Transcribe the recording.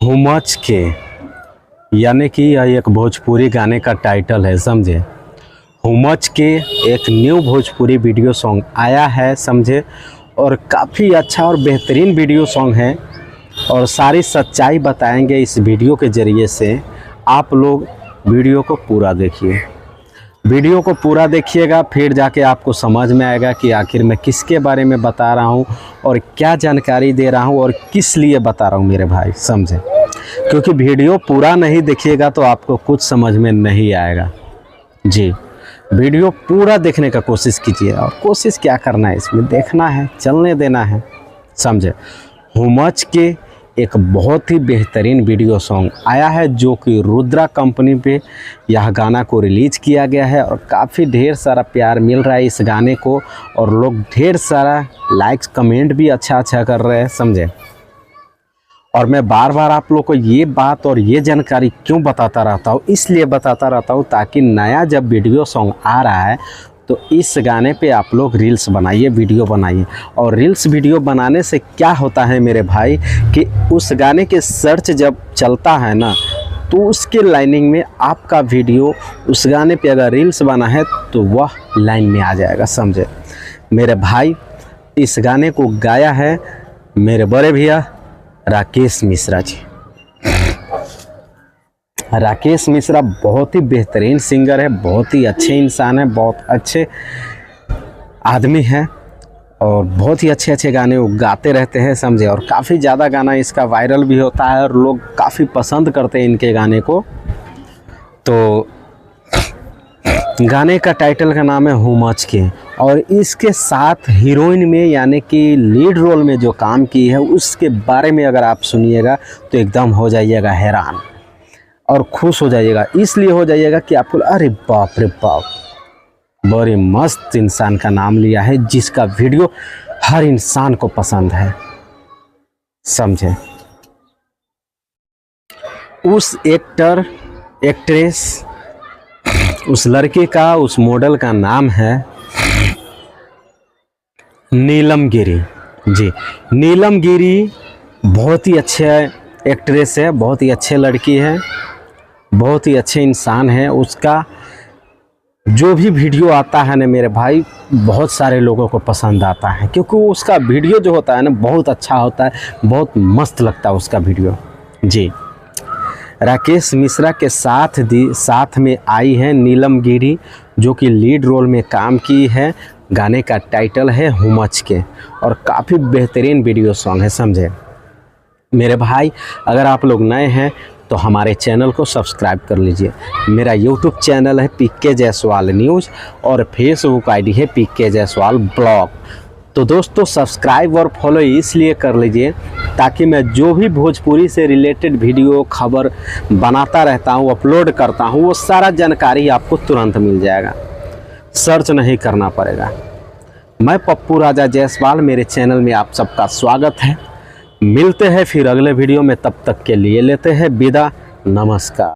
हुमच के, यानी कि यह एक भोजपुरी गाने का टाइटल है, समझे। हुमच के एक न्यू भोजपुरी वीडियो सॉन्ग आया है, समझे, और काफ़ी अच्छा और बेहतरीन वीडियो सॉन्ग है और सारी सच्चाई बताएंगे इस वीडियो के ज़रिए से। आप लोग वीडियो को पूरा देखिए, वीडियो को पूरा देखिएगा, फिर जाके आपको समझ में आएगा कि आखिर मैं किसके बारे में बता रहा हूँ और क्या जानकारी दे रहा हूँ और किस लिए बता रहा हूँ मेरे भाई, समझे। क्योंकि वीडियो पूरा नहीं देखिएगा तो आपको कुछ समझ में नहीं आएगा। जी, वीडियो पूरा देखने का कोशिश कीजिए, और कोशिश क्या करना है, इसमें देखना है, चलने देना है, समझे। हुमच के एक बहुत ही बेहतरीन वीडियो सॉन्ग आया है जो कि रुद्रा कंपनी पे यह गाना को रिलीज़ किया गया है और काफ़ी ढेर सारा प्यार मिल रहा है इस गाने को, और लोग ढेर सारा लाइक्स कमेंट भी अच्छा कर रहे हैं, समझे। और मैं बार बार आप लोग को ये बात और ये जानकारी क्यों बताता रहता हूँ, इसलिए बताता रहता हूँ ताकि नया जब वीडियो सॉन्ग आ रहा है तो इस गाने पे आप लोग रील्स बनाइए, वीडियो बनाइए। और रील्स वीडियो बनाने से क्या होता है मेरे भाई कि उस गाने के सर्च जब चलता है ना, तो उसके लाइनिंग में आपका वीडियो उस गाने पे अगर रील्स बना है तो वह लाइन में आ जाएगा, समझे मेरे भाई। इस गाने को गाया है मेरे बड़े भैया राकेश मिश्रा जी। राकेश मिश्रा बहुत ही बेहतरीन सिंगर है, बहुत ही अच्छे इंसान है, बहुत अच्छे आदमी है और बहुत ही अच्छे गाने वो गाते रहते हैं, समझे। और काफ़ी ज़्यादा गाना इसका वायरल भी होता है और लोग काफ़ी पसंद करते हैं इनके गाने को। तो गाने का टाइटल का नाम है हुमच के, और इसके साथ हीरोइन में यानी कि लीड रोल में जो काम की है उसके बारे में अगर आप सुनिएगा तो एकदम हो जाइएगा हैरान और खुश हो जाइएगा। इसलिए हो जाइएगा कि आपको अरे बाप रे बाप, बड़े मस्त इंसान का नाम लिया है जिसका वीडियो हर इंसान को पसंद है, समझे। उस एक्टर एक्ट्रेस उस लड़के का, उस मॉडल का नाम है नीलम गिरी जी। नीलम गिरी बहुत ही अच्छे एक्ट्रेस है, बहुत ही अच्छे लड़की है, बहुत ही अच्छे इंसान है। उसका जो भी वीडियो आता है ना मेरे भाई, बहुत सारे लोगों को पसंद आता है क्योंकि उसका वीडियो जो होता है ना बहुत अच्छा होता है, बहुत मस्त लगता है उसका वीडियो जी। राकेश मिश्रा के साथ में आई है नीलम गिरी जो कि लीड रोल में काम की है। गाने का टाइटल है हुमच के और काफ़ी बेहतरीन वीडियो सॉन्ग है, समझे मेरे भाई। अगर आप लोग नए हैं तो हमारे चैनल को सब्सक्राइब कर लीजिए। मेरा यूट्यूब चैनल है पीके जायसवाल न्यूज़ और फेसबुक आईडी है पीके जायसवाल ब्लॉग। तो दोस्तों सब्सक्राइब और फॉलो इसलिए कर लीजिए ताकि मैं जो भी भोजपुरी से रिलेटेड वीडियो खबर बनाता रहता हूँ, अपलोड करता हूँ, वो सारा जानकारी आपको तुरंत मिल जाएगा, सर्च नहीं करना पड़ेगा। मैं पप्पू राजा जायसवाल, मेरे चैनल में आप सबका स्वागत है। मिलते हैं फिर अगले वीडियो में, तब तक के लिए लेते हैं विदा, नमस्कार।